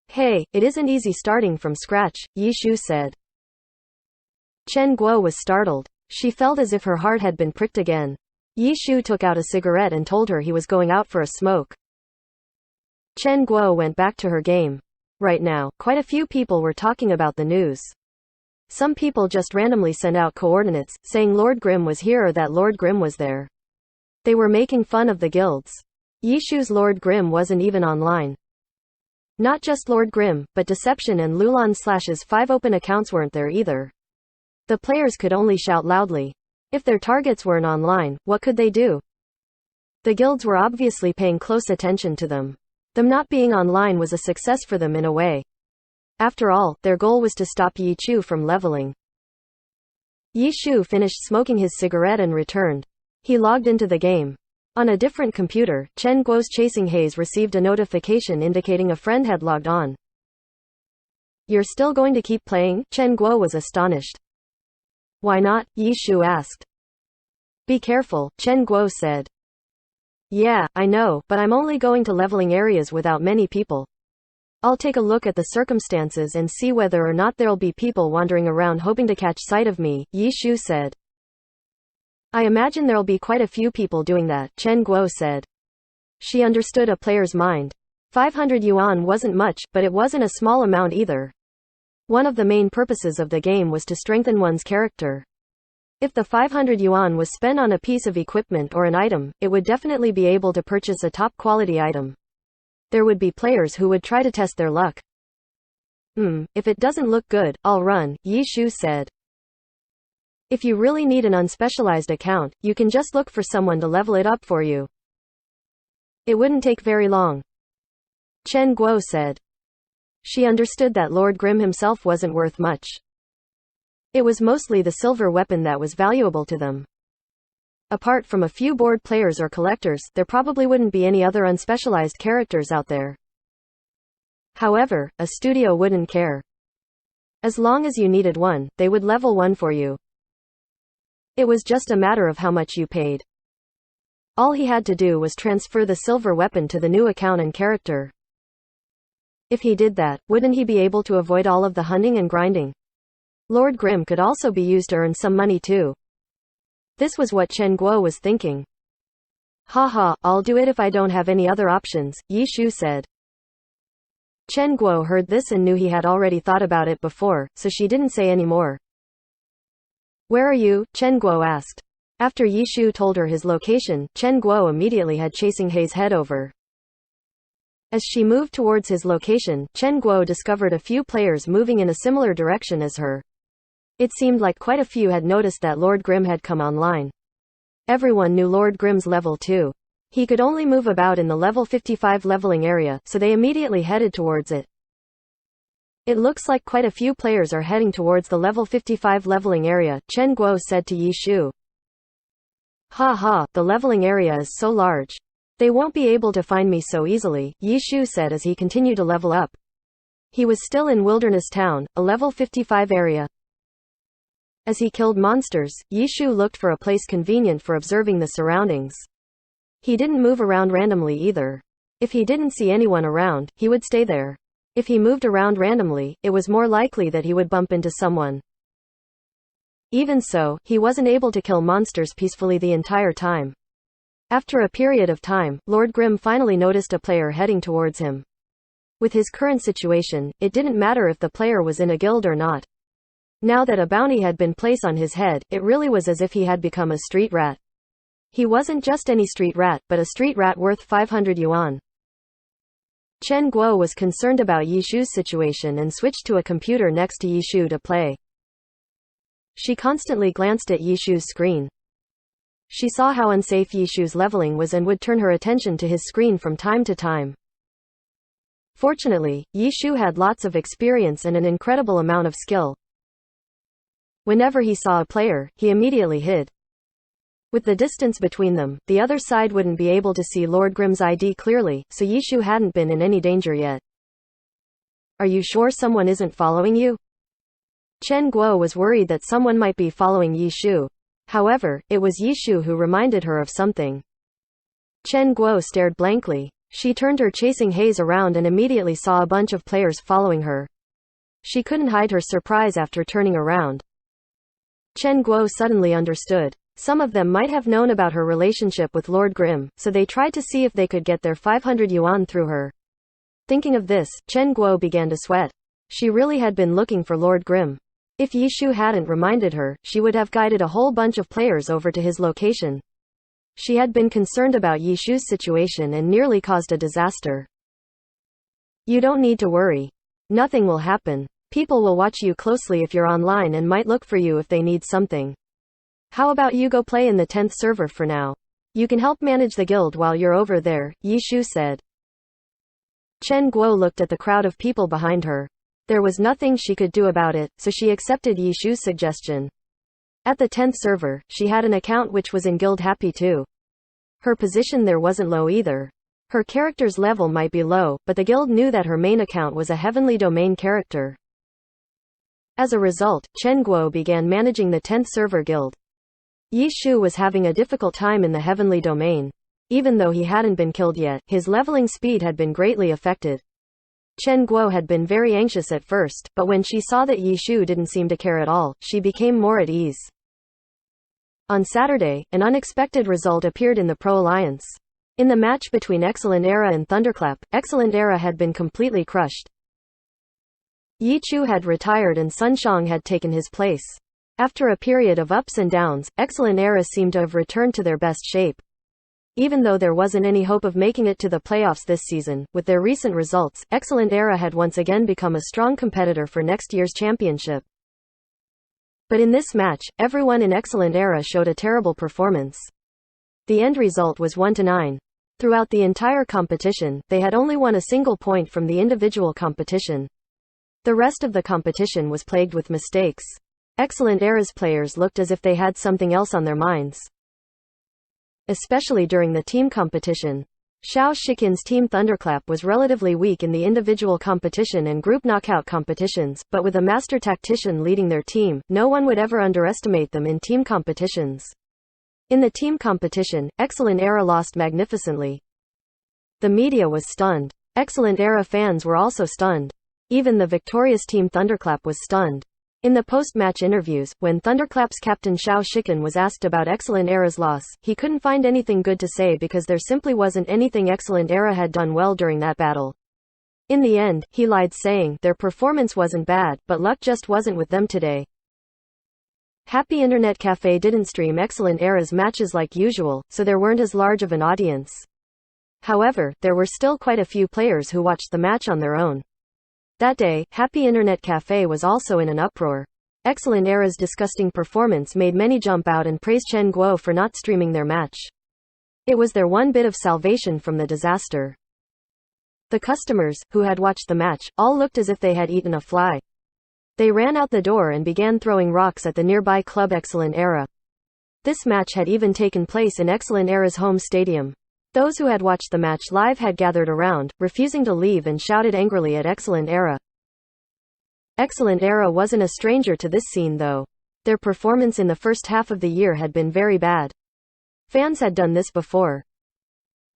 Hey, it isn't easy starting from scratch, Yishu said. Chen Guo was startled. She felt as if her heart had been pricked again. Yishu took out a cigarette and told her he was going out for a smoke. Chen Guo went back to her game. Right now, quite a few people were talking about the news. Some people just randomly sent out coordinates, saying Lord Grimm was here or that Lord Grimm was there. They were making fun of the guilds. Yishu's Lord Grimm wasn't even online. Not just Lord Grimm, but Deception and Lulan/'s 5 open accounts weren't there either. The players could only shout loudly. If their targets weren't online, what could they do? The guilds were obviously paying close attention to them. Them not being online was a success for them in a way. After all, their goal was to stop Yishu from leveling. Yishu finished smoking his cigarette and returned. He logged into the game. On a different computer, Chen Guo's chasing haze received a notification indicating a friend had logged on. You're still going to keep playing? Chen Guo was astonished. Why not? Yi Shu asked. Be careful, Chen Guo said. Yeah, I know, but I'm only going to leveling areas without many people. I'll take a look at the circumstances and see whether or not there'll be people wandering around hoping to catch sight of me, Yi Shu said. I imagine there'll be quite a few people doing that, Chen Guo said. She understood a player's mind. 500 yuan wasn't much, but it wasn't a small amount either. One of the main purposes of the game was to strengthen one's character. If the 500 yuan was spent on a piece of equipment or an item, it would definitely be able to purchase a top-quality item. There would be players who would try to test their luck. If it doesn't look good, I'll run, Yi Shu said. If you really need an unspecialized account, you can just look for someone to level it up for you. It wouldn't take very long, Chen Guo said. She understood that Lord Grimm himself wasn't worth much. It was mostly the silver weapon that was valuable to them. Apart from a few bored players or collectors, there probably wouldn't be any other unspecialized characters out there. However, a studio wouldn't care. As long as you needed one, they would level one for you. It was just a matter of how much you paid. All he had to do was transfer the silver weapon to the new account and character. If he did that, wouldn't he be able to avoid all of the hunting and grinding? Lord Grimm could also be used to earn some money too. This was what Chen Guo was thinking. Haha, I'll do it if I don't have any other options, Yi Shu said. Chen Guo heard this and knew he had already thought about it before, so she didn't say any more. Where are you? Chen Guo asked. After Yi Shu told her his location, Chen Guo immediately had Chasing Haze head over. As she moved towards his location, Chen Guo discovered a few players moving in a similar direction as her. It seemed like quite a few had noticed that Lord Grimm had come online. Everyone knew Lord Grimm's level too. He could only move about in the level 55 leveling area, so they immediately headed towards it. It looks like quite a few players are heading towards the level 55 leveling area, Chen Guo said to Yi Shu. Ha, the leveling area is so large. They won't be able to find me so easily, Yi Shu said as he continued to level up. He was still in Wilderness Town, a level 55 area. As he killed monsters, Yi Shu looked for a place convenient for observing the surroundings. He didn't move around randomly either. If he didn't see anyone around, he would stay there. If he moved around randomly, it was more likely that he would bump into someone. Even so, he wasn't able to kill monsters peacefully the entire time. After a period of time, Lord Grimm finally noticed a player heading towards him. With his current situation, it didn't matter if the player was in a guild or not. Now that a bounty had been placed on his head, it really was as if he had become a street rat. He wasn't just any street rat, but a street rat worth 500 yuan. Chen Guo was concerned about Yi Shu's situation and switched to a computer next to Yi Shu to play. She constantly glanced at Yi Shu's screen. She saw how unsafe Yi Shu's leveling was and would turn her attention to his screen from time to time. Fortunately, Yi Shu had lots of experience and an incredible amount of skill. Whenever he saw a player, he immediately hid. With the distance between them, the other side wouldn't be able to see Lord Grimm's ID clearly, so Yi Shu hadn't been in any danger yet. Are you sure someone isn't following you? Chen Guo was worried that someone might be following Yi Shu. However, it was Yi Shu who reminded her of something. Chen Guo stared blankly. She turned her chasing haze around and immediately saw a bunch of players following her. She couldn't hide her surprise after turning around. Chen Guo suddenly understood. Some of them might have known about her relationship with Lord Grimm, so they tried to see if they could get their 500 yuan through her. Thinking of this, Chen Guo began to sweat. She really had been looking for Lord Grimm. If Yi Shu hadn't reminded her, she would have guided a whole bunch of players over to his location. She had been concerned about Yi Shu's situation and nearly caused a disaster. You don't need to worry. Nothing will happen. People will watch you closely if you're online and might look for you if they need something. How about you go play in the 10th server for now? You can help manage the guild while you're over there, Yi Shu said. Chen Guo looked at the crowd of people behind her. There was nothing she could do about it, so she accepted Yi Shu's suggestion. At the 10th server, she had an account which was in Guild Happy too. Her position there wasn't low either. Her character's level might be low, but the guild knew that her main account was a heavenly domain character. As a result, Chen Guo began managing the 10th server guild. Yi Shu was having a difficult time in the heavenly domain. Even though he hadn't been killed yet, his leveling speed had been greatly affected. Chen Guo had been very anxious at first, but when she saw that Yi Shu didn't seem to care at all, she became more at ease. On Saturday, an unexpected result appeared in the Pro Alliance. In the match between Excellent Era and Thunderclap, Excellent Era had been completely crushed. Yi Chu had retired and Sun Shang had taken his place. After a period of ups and downs, Excellent Era seemed to have returned to their best shape. Even though there wasn't any hope of making it to the playoffs this season, with their recent results, Excellent Era had once again become a strong competitor for next year's championship. But in this match, everyone in Excellent Era showed a terrible performance. The end result was 1-9. Throughout the entire competition, they had only won a single point from the individual competition. The rest of the competition was plagued with mistakes. Excellent Era's players looked as if they had something else on their minds. Especially during the team competition. Xiao Shikin's team Thunderclap was relatively weak in the individual competition and group knockout competitions, but with a master tactician leading their team, no one would ever underestimate them in team competitions. In the team competition, Excellent Era lost magnificently. The media was stunned. Excellent Era fans were also stunned. Even the victorious team Thunderclap was stunned. In the post-match interviews, when Thunderclap's captain Xiao Shikin was asked about Excellent Era's loss, he couldn't find anything good to say because there simply wasn't anything Excellent Era had done well during that battle. In the end, he lied saying, their performance wasn't bad, but luck just wasn't with them today. Happy Internet Cafe didn't stream Excellent Era's matches like usual, so there weren't as large of an audience. However, there were still quite a few players who watched the match on their own. That day, Happy Internet Cafe was also in an uproar. Excellent Era's disgusting performance made many jump out and praise Chen Guo for not streaming their match. It was their one bit of salvation from the disaster. The customers, who had watched the match, all looked as if they had eaten a fly. They ran out the door and began throwing rocks at the nearby club Excellent Era. This match had even taken place in Excellent Era's home stadium. Those who had watched the match live had gathered around, refusing to leave and shouted angrily at Excellent Era. Excellent Era wasn't a stranger to this scene though. Their performance in the first half of the year had been very bad. Fans had done this before.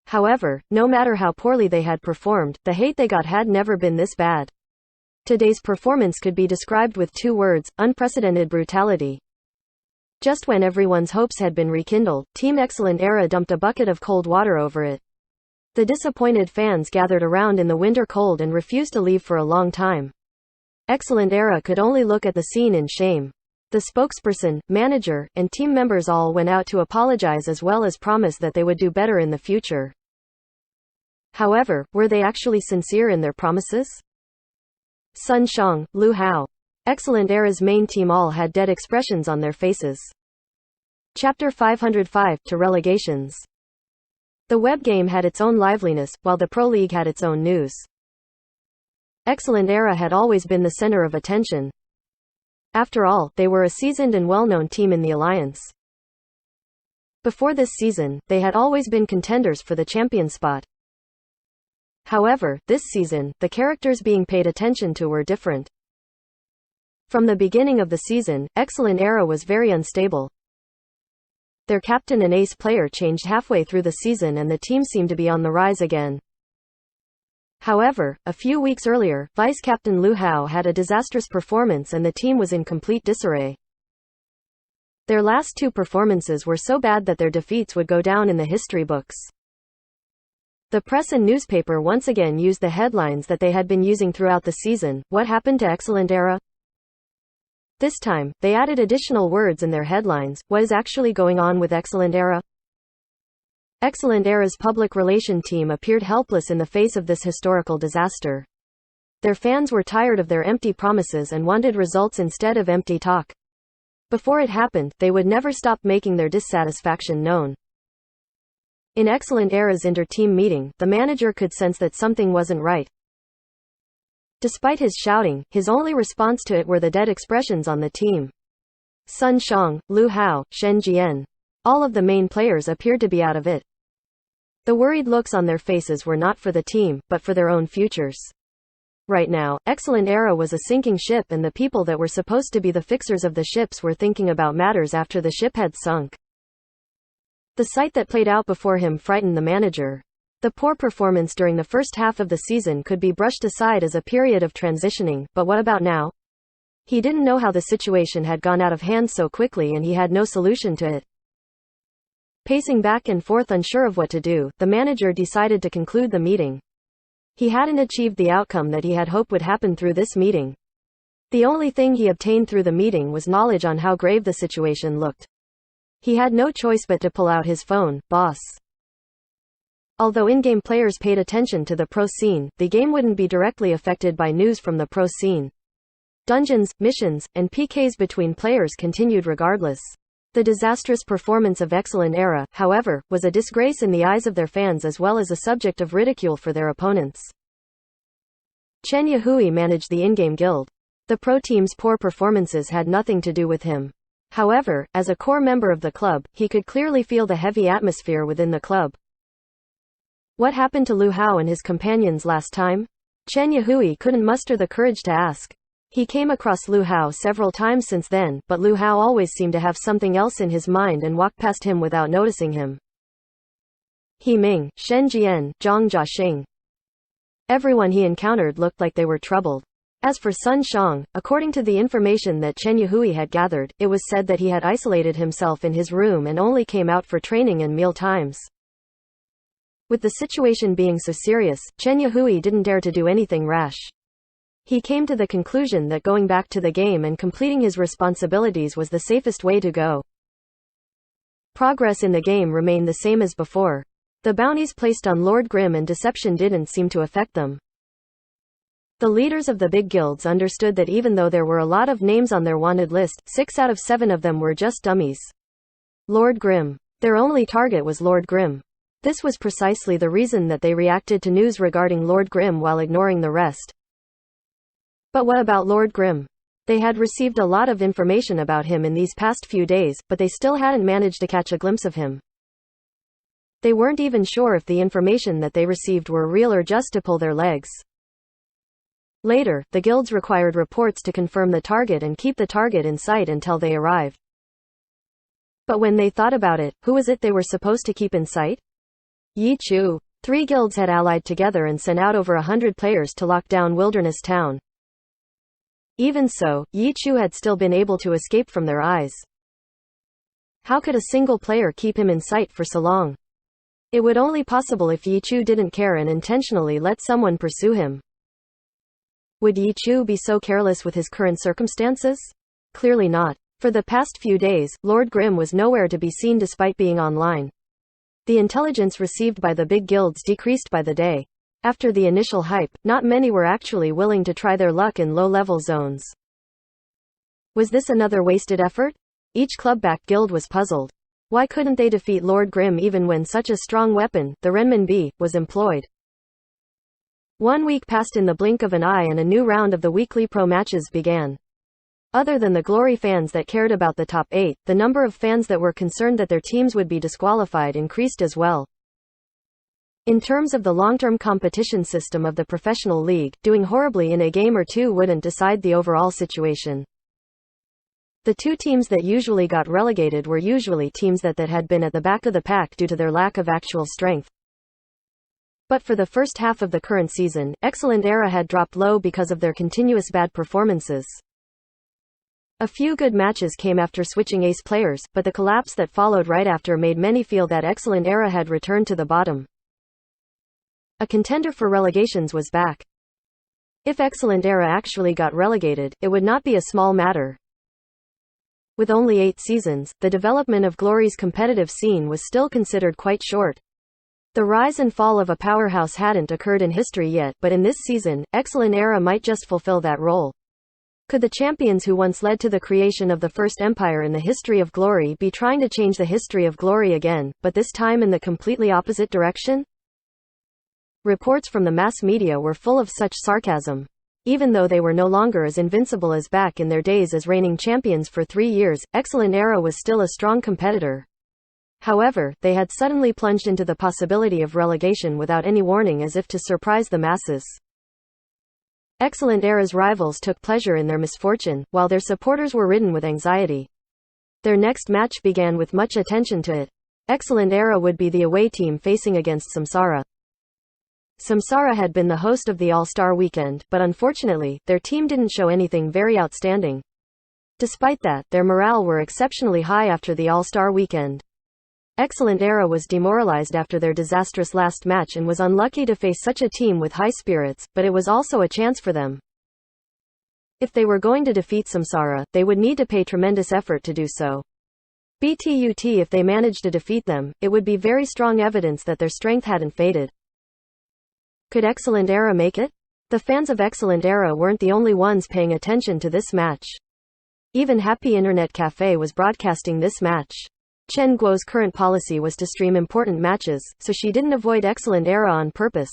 However, no matter how poorly they had performed, the hate they got had never been this bad. Today's performance could be described with two words: unprecedented brutality. Just when everyone's hopes had been rekindled, Team Excellent Era dumped a bucket of cold water over it. The disappointed fans gathered around in the winter cold and refused to leave for a long time. Excellent Era could only look at the scene in shame. The spokesperson, manager, and team members all went out to apologize as well as promise that they would do better in the future. However, were they actually sincere in their promises? Sun Shang, Lu Hao. Excellent Era's main team all had dead expressions on their faces. Chapter 505, to relegations. The web game had its own liveliness, while the Pro League had its own news. Excellent Era had always been the center of attention. After all, they were a seasoned and well-known team in the Alliance. Before this season, they had always been contenders for the champion spot. However, this season, the characters being paid attention to were different. From the beginning of the season, Excellent Era was very unstable. Their captain and ace player changed halfway through the season and the team seemed to be on the rise again. However, a few weeks earlier, vice-captain Lu Hao had a disastrous performance and the team was in complete disarray. Their last two performances were so bad that their defeats would go down in the history books. The press and newspaper once again used the headlines that they had been using throughout the season: what happened to Excellent Era? This time, they added additional words in their headlines: what is actually going on with Excellent Era? Excellent Era's public relation team appeared helpless in the face of this historical disaster. Their fans were tired of their empty promises and wanted results instead of empty talk. Before it happened, they would never stop making their dissatisfaction known. In Excellent Era's inter-team meeting, the manager could sense that something wasn't right. Despite his shouting, his only response to it were the dead expressions on the team. Sun Shang, Lu Hao, Shen Jian. All of the main players appeared to be out of it. The worried looks on their faces were not for the team, but for their own futures. Right now, Excellent Era was a sinking ship, and the people that were supposed to be the fixers of the ships were thinking about matters after the ship had sunk. The sight that played out before him frightened the manager. The poor performance during the first half of the season could be brushed aside as a period of transitioning, but what about now? He didn't know how the situation had gone out of hand so quickly, and he had no solution to it. Pacing back and forth unsure of what to do, the manager decided to conclude the meeting. He hadn't achieved the outcome that he had hoped would happen through this meeting. The only thing he obtained through the meeting was knowledge on how grave the situation looked. He had no choice but to pull out his phone. Boss. Although in-game players paid attention to the pro scene, the game wouldn't be directly affected by news from the pro scene. Dungeons, missions, and PKs between players continued regardless. The disastrous performance of Excellent Era, however, was a disgrace in the eyes of their fans as well as a subject of ridicule for their opponents. Chen Yahui managed the in-game guild. The pro team's poor performances had nothing to do with him. However, as a core member of the club, he could clearly feel the heavy atmosphere within the club. What happened to Lu Hao and his companions last time? Chen Yahui couldn't muster the courage to ask. He came across Lu Hao several times since then, but Lu Hao always seemed to have something else in his mind and walked past him without noticing him. He Ming, Shen Jian, Zhang Jiaxing. Everyone he encountered looked like they were troubled. As for Sun Shang, according to the information that Chen Yahui had gathered, it was said that he had isolated himself in his room and only came out for training and meal times. With the situation being so serious, Chen Yahui didn't dare to do anything rash. He came to the conclusion that going back to the game and completing his responsibilities was the safest way to go. Progress in the game remained the same as before. The bounties placed on Lord Grimm and Deception didn't seem to affect them. The leaders of the big guilds understood that even though there were a lot of names on their wanted list, 6 out of 7 of them were just dummies. Lord Grimm. Their only target was Lord Grimm. This was precisely the reason that they reacted to news regarding Lord Grimm while ignoring the rest. But what about Lord Grimm? They had received a lot of information about him in these past few days, but they still hadn't managed to catch a glimpse of him. They weren't even sure if the information that they received were real or just to pull their legs. Later, the guilds required reports to confirm the target and keep the target in sight until they arrived. But when they thought about it, who was it they were supposed to keep in sight? Yi Chu. 3 guilds had allied together and sent out over 100 players to lock down Wilderness Town. Even so, Yi Chu had still been able to escape from their eyes. How could a single player keep him in sight for so long? It would only be possible if Yi Chu didn't care and intentionally let someone pursue him. Would Yi Chu be so careless with his current circumstances? Clearly not. For the past few days, Lord Grimm was nowhere to be seen despite being online. The intelligence received by the big guilds decreased by the day. After the initial hype, not many were actually willing to try their luck in low-level zones. Was this another wasted effort? Each club-backed guild was puzzled. Why couldn't they defeat Lord Grimm even when such a strong weapon, the renminbi, was employed? 1 week passed in the blink of an eye and a new round of the weekly pro matches began. Other than the Glory fans that cared about the top 8, the number of fans that were concerned that their teams would be disqualified increased as well. In terms of the long-term competition system of the professional league, doing horribly in a game or two wouldn't decide the overall situation. The 2 teams that usually got relegated were usually teams that had been at the back of the pack due to their lack of actual strength. But for the first half of the current season, Excellent Era had dropped low because of their continuous bad performances. A few good matches came after switching ace players, but the collapse that followed right after made many feel that Excellent Era had returned to the bottom. A contender for relegations was back. If Excellent Era actually got relegated, it would not be a small matter. With only 8 seasons, the development of Glory's competitive scene was still considered quite short. The rise and fall of a powerhouse hadn't occurred in history yet, but in this season, Excellent Era might just fulfill that role. Could the champions who once led to the creation of the first empire in the history of Glory be trying to change the history of Glory again, but this time in the completely opposite direction? Reports from the mass media were full of such sarcasm. Even though they were no longer as invincible as back in their days as reigning champions for 3 years, Excellent Era was still a strong competitor. However, they had suddenly plunged into the possibility of relegation without any warning, as if to surprise the masses. Excellent Era's rivals took pleasure in their misfortune, while their supporters were ridden with anxiety. Their next match began with much attention to it. Excellent Era would be the away team facing against Samsara. Samsara had been the host of the All-Star Weekend, but unfortunately, their team didn't show anything very outstanding. Despite that, their morale were exceptionally high after the All-Star Weekend. Excellent Era was demoralized after their disastrous last match and was unlucky to face such a team with high spirits, but it was also a chance for them. If they were going to defeat Samsara, they would need to pay tremendous effort to do so. But if they managed to defeat them, it would be very strong evidence that their strength hadn't faded. Could Excellent Era make it? The fans of Excellent Era weren't the only ones paying attention to this match. Even Happy Internet Cafe was broadcasting this match. Chen Guo's current policy was to stream important matches, so she didn't avoid Excellent Era on purpose.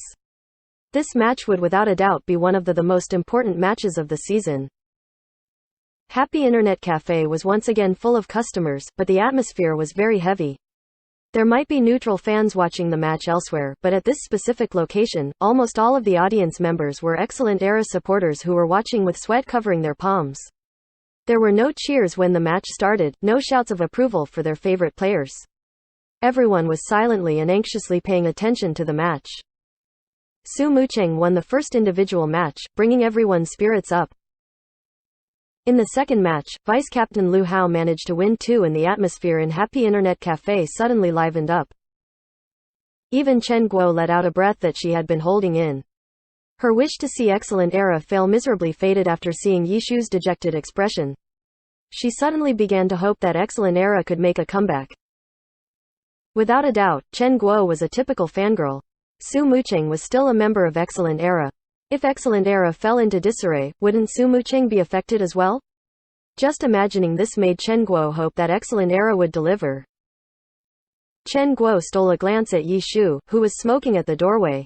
This match would without a doubt be one of the most important matches of the season. Happy Internet Cafe was once again full of customers, but the atmosphere was very heavy. There might be neutral fans watching the match elsewhere, but at this specific location, almost all of the audience members were Excellent Era supporters who were watching with sweat covering their palms. There were no cheers when the match started, no shouts of approval for their favorite players. Everyone was silently and anxiously paying attention to the match. Su Mucheng won the first individual match, bringing everyone's spirits up. In the second match, Vice-Captain Lu Hao managed to win too, and the atmosphere in Happy Internet Cafe suddenly livened up. Even Chen Guo let out a breath that she had been holding in. Her wish to see Excellent Era fail miserably faded after seeing Yishu's dejected expression. She suddenly began to hope that Excellent Era could make a comeback. Without a doubt, Chen Guo was a typical fangirl. Su Mucheng was still a member of Excellent Era. If Excellent Era fell into disarray, wouldn't Su Mucheng be affected as well? Just imagining this made Chen Guo hope that Excellent Era would deliver. Chen Guo stole a glance at Yishu, who was smoking at the doorway.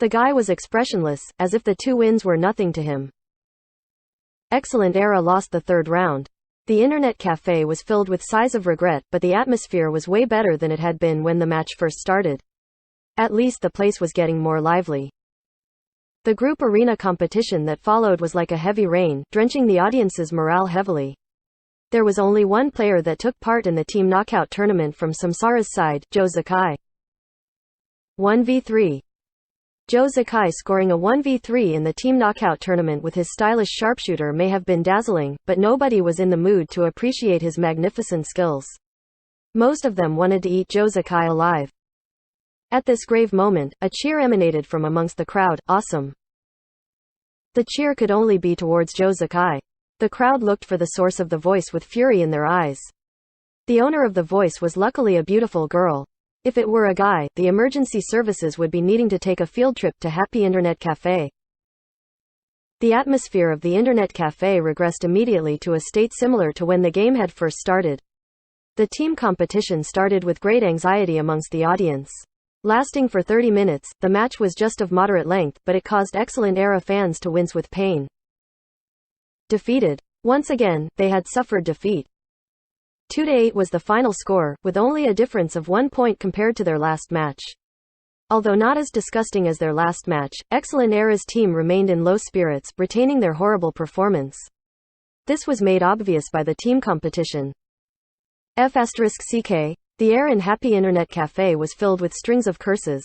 The guy was expressionless, as if the 2 wins were nothing to him. Excellent Era lost the third round. The Internet Cafe was filled with sighs of regret, but the atmosphere was way better than it had been when the match first started. At least the place was getting more lively. The group arena competition that followed was like a heavy rain, drenching the audience's morale heavily. There was only one player that took part in the team knockout tournament from Samsara's side, Zhou Zikai. 1v3. Zhou Zikai scoring a 1v3 in the team knockout tournament with his stylish sharpshooter may have been dazzling, but nobody was in the mood to appreciate his magnificent skills. Most of them wanted to eat Zhou Zikai alive. At this grave moment, a cheer emanated from amongst the crowd. Awesome. The cheer could only be towards Zhou Zikai. The crowd looked for the source of the voice with fury in their eyes. The owner of the voice was luckily a beautiful girl. If it were a guy, the emergency services would be needing to take a field trip to Happy Internet Cafe. The atmosphere of the Internet Cafe regressed immediately to a state similar to when the game had first started. The team competition started with great anxiety amongst the audience. Lasting for 30 minutes, the match was just of moderate length, but it caused Excellent Era fans to wince with pain. Defeated. Once again, they had suffered defeat. 2-8 was the final score, with only a difference of 1 point compared to their last match. Although not as disgusting as their last match, Excellent Era's team remained in low spirits, retaining their horrible performance. This was made obvious by the team competition. F***CK. The air in Happy Internet Cafe was filled with strings of curses.